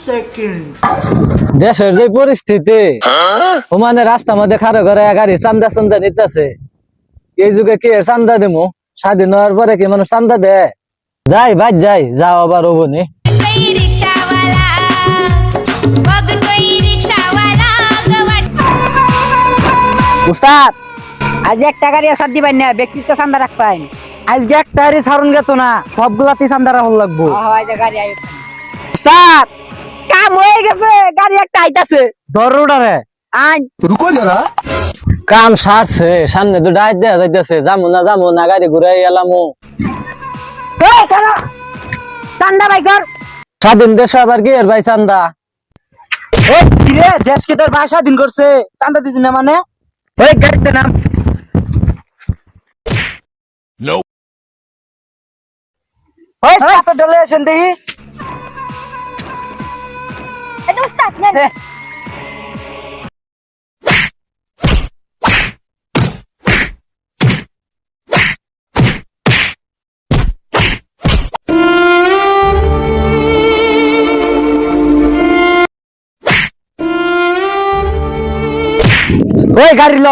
Second. দেশের যে পরিস্থিতি ও মানে রাস্তার মধ্যে খাড়ো করে গাড়ি চান্দা চান্দা নিতেছে। এই যুগে কি এর চান্দা দিমু? স্বাধীন হওয়ার পরে কি মানুষ চান্দা দেয়? যাই ভাই যাই, যাও আবার হবনি। উস্তাদ আজ একটা গাড়ি আসার দিবেন না, ব্যক্তিত্ব চান্দা রাখবেন। আজকে একটা হারি ছাড়ুন গেত না, সবগুলাতে চান্দা রাখুন লাগবো। গাড়ি আয় উস্তাদ, কাম হয়ে গেছে, গাড়ি একটা আইতাছে। দরোডারে আইন रुको जरा। কাম সারছে, সামনে তো ডাইট দেয়া যাইতেছে। যামু না গাড়ি ঘুরাই এলামু। এই কারা চান্দা ভাই কর। স্বাধীন দেশ আবার কি এর ভাই চান্দা? ও কিরে, দেশ কি তোর ভাই স্বাধীন করছে? চান্দা দিদি না মানে? ওই গাড়িতে নাম। ওই কত ডলে আসেন দেখি। এই উস্তাদ নেন। ওই গাড়ি ল।